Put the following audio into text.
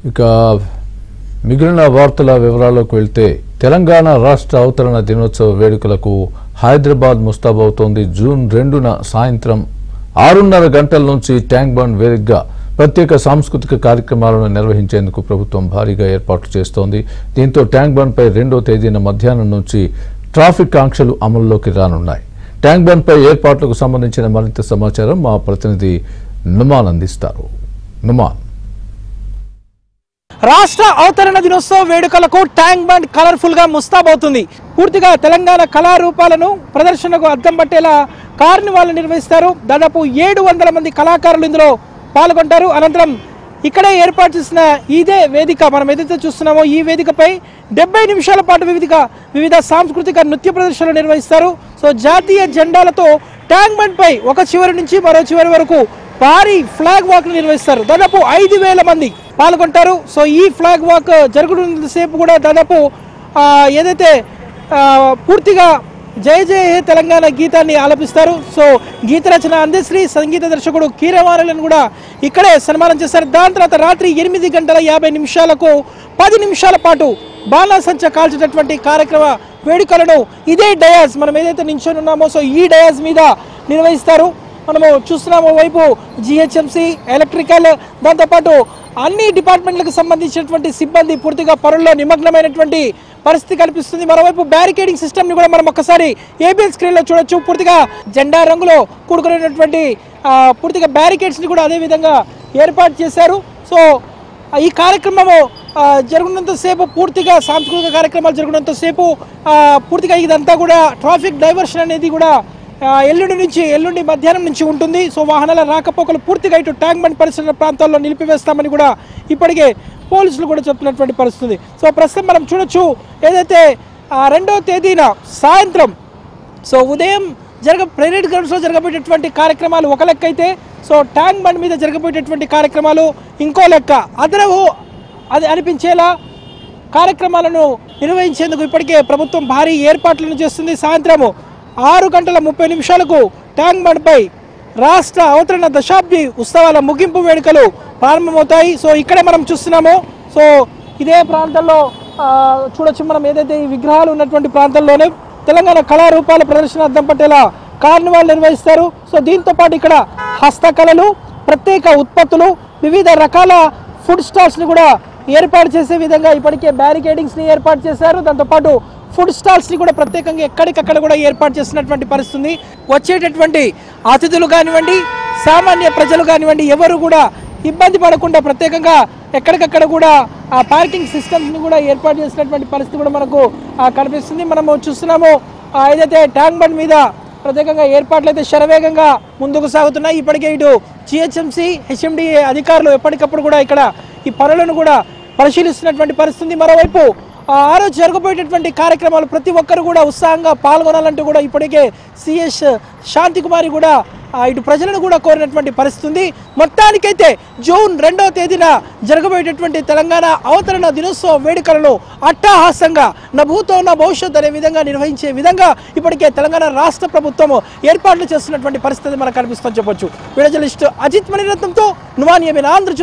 ఇక మిగిలిన వార్తల వివరాల్లోకి వెళ్తే తెలంగాణ రాష్ట్ర అవతరణ దినోత్సవ వేడుకలకు హైదరాబాద్ ముస్తాబవుతోంది. జూన్ 2న సాయంత్రం 6:30 గంటల నుంచి ట్యాంక్ బండ్ వేదికగా ప్రత్యేక సాంస్కృతిక కార్యక్రమాలను నిర్వహించేందుకు ప్రభుత్వం భారీగా ఏర్పాట్లు చేస్తోంది. దీంతో ట్యాంక్ బండ్ పై 2వ తేదీన మధ్యాహ్నం నుంచి ట్రాఫిక్ ఆంక్షలు అమల్లోకి రానున్నాయి. ట్యాంక్ బండ్ పై ఏర్పాట్లకు సంబంధించిన మరింత సమాచారం మా ప్రతినిధి నుమాన్ అందిస్తారు. నుమాన్, రాష్ట్ర అవతరణ దినోత్సవ వేడుకలకు ట్యాంక్ బండ్ కలర్ఫుల్ గా ముస్తాబవుతుంది. పూర్తిగా తెలంగాణ కళారూపాలను ప్రదర్శనకు అద్దం పట్టేలా కార్నివాల్ నిర్వహిస్తారు. దాదాపు 700 మంది కళాకారులు ఇందులో పాల్గొంటారు. అనంతరం ఇక్కడే ఏర్పాటు చేసిన ఇదే వేదిక మనం ఏదైతే చూస్తున్నామో ఈ వేదికపై 70 నిమిషాల పాటు వివిధ సాంస్కృతిక నృత్య ప్రదర్శనలు నిర్వహిస్తారు. సో జాతీయ జెండాలతో ట్యాంక్ బండ్ పై ఒక చివరి నుంచి మరో చివరి వరకు భారీ ఫ్లాగ్ వాక్ నిర్వహిస్తారు. దాదాపు 5,000 మంది పాల్గొంటారు. సో ఈ ఫ్లాగ్ వాక్ జరుగుతున్నంతసేపు కూడా దాదాపు ఏదైతే పూర్తిగా జయ జయ హే తెలంగాణ గీతాన్ని ఆలపిస్తారు. సో గీత రచన అందశ్రీ, సంగీత దర్శకుడు కీరవాణిలను కూడా ఇక్కడే సన్మానం చేస్తారు. దాని తర్వాత రాత్రి 8:50 10 నిమిషాల పాటు బాణాసంచ కాల్చేటటువంటి కార్యక్రమ వేడుకలను ఇదే డయాస్ మనం ఏదైతే నించొని ఉన్నామో సో ఈ డయాస్ మీద నిర్వహిస్తారు. మనము చూస్తున్నాము వైపు జిహెచ్ఎంసీ, ఎలక్ట్రికల్, దాంతోపాటు అన్ని డిపార్ట్మెంట్లకు సంబంధించినటువంటి సిబ్బంది పూర్తిగా పనుల్లో నిమగ్నమైనటువంటి పరిస్థితి కనిపిస్తుంది. మరోవైపు బ్యారికేడింగ్ సిస్టమ్ ని కూడా మనం ఒక్కసారి ఏబిఎల్ స్క్రీన్ లో చూడొచ్చు. పూర్తిగా జెండా రంగులో కూడుకున్నటువంటి పూర్తిగా బ్యారికేడ్స్ ని కూడా అదే విధంగా ఏర్పాటు చేశారు. సో ఈ కార్యక్రమము జరుగుతున్నంతసేపు పూర్తిగా సాంస్కృతిక కార్యక్రమాలు జరుగుతున్నంతసేపు పూర్తిగా ఇదంతా కూడా ట్రాఫిక్ డైవర్షన్ అనేది కూడా ఎల్లుండి మధ్యాహ్నం నుంచి ఉంటుంది. సో వాహనాల రాకపోకలు పూర్తిగా ఇటు ట్యాంక్ బండ్ పరిసర ప్రాంతాల్లో నిలిపివేస్తామని కూడా ఇప్పటికే పోలీసులు కూడా చెప్తున్నటువంటి పరిస్థితి. సో ప్రస్తుతం మనం చూడొచ్చు ఏదైతే 2వ తేదీన సాయంత్రం సో ఉదయం ప్రైవేట్ గ్రౌండ్స్లో జరగబోయేటటువంటి కార్యక్రమాలు ఒక లెక్క అయితే సో ట్యాంక్ బండ్ మీద జరగబోయేటటువంటి కార్యక్రమాలు ఇంకో లెక్క. అదనపు అది అనిపించేలా కార్యక్రమాలను నిర్వహించేందుకు ఇప్పటికే ప్రభుత్వం భారీ ఏర్పాట్లను చేస్తుంది. సాయంత్రము 6:30 ట్యాంక్ బండ్ పై రాష్ట్ర అవతరణ దశాబ్ది ఉత్సవాల ముగింపు వేడుకలు ప్రారంభమవుతాయి. సో ఇక్కడే మనం చూస్తున్నాము. సో ఇదే ప్రాంతంలో చూడొచ్చు మనం ఏదైతే ఈ విగ్రహాలు ఉన్నటువంటి ప్రాంతంలోనే తెలంగాణ కళారూపాల ప్రదర్శన అద్దం పట్టేలా కార్నివాల్ నిర్వహిస్తారు. సో దీంతో పాటు ఇక్కడ హస్తకళలు, ప్రత్యేక ఉత్పత్తులు, వివిధ రకాల ఫుడ్ స్టాల్స్ ని కూడా ఏర్పాటు చేసే విధంగా ఇప్పటికే బ్యారికేడింగ్స్ ని ఏర్పాటు చేశారు. దాంతోపాటు ఫుడ్ స్టాల్స్ ని కూడా ప్రత్యేకంగా ఎక్కడికక్కడ కూడా ఏర్పాటు చేసినటువంటి పరిస్థితి. వచ్చేటటువంటి అతిథులు కానివ్వండి, సామాన్య ప్రజలు కానివ్వండి, ఎవరు కూడా ఇబ్బంది పడకుండా ప్రత్యేకంగా ఎక్కడికక్కడ కూడా ఆ పార్కింగ్ సిస్టమ్స్ ని కూడా ఏర్పాటు చేసినటువంటి పరిస్థితి కూడా మనకు కనిపిస్తుంది. మనము చూస్తున్నాము ఏదైతే ట్యాంక్ బండ్ మీద ప్రత్యేకంగా ఏర్పాట్లు అయితే శరవేగంగా ముందుకు సాగుతున్నాయి. ఇప్పటికే ఇటు జిహెచ్ఎంసీ, హెచ్ఎండిఏ అధికారులు ఎప్పటికప్పుడు కూడా ఇక్కడ ఈ పనులను కూడా పరిశీలిస్తున్నటువంటి పరిస్థితి. మరోవైపు ఆ రోజు జరగబోయేటటువంటి కార్యక్రమాలు ప్రతి ఒక్కరు కూడా ఉత్సాహంగా పాల్గొనాలంటూ కూడా ఇప్పటికే సిఎస్ శాంతికుమారి కూడా ఇటు ప్రజలను కూడా కోరినటువంటి పరిస్థితి ఉంది. మొత్తానికైతే జూన్ 2వ తేదీన జరగబోయేటటువంటి తెలంగాణ అవతరణ దినోత్సవ వేడుకలను అట్టహాసంగా నా భూతో నా భవిష్యత్ అనే విధంగా నిర్వహించే విధంగా ఇప్పటికే తెలంగాణ రాష్ట్ర ప్రభుత్వం ఏర్పాట్లు చేస్తున్నటువంటి పరిస్థితి మనకు కనిపిస్తుందని చెప్పొచ్చు. వీడియో జర్నలిస్ట్ అజిత్ మణిరత్నంతో నుమాన్, ఆంధ్రజ్యోతి.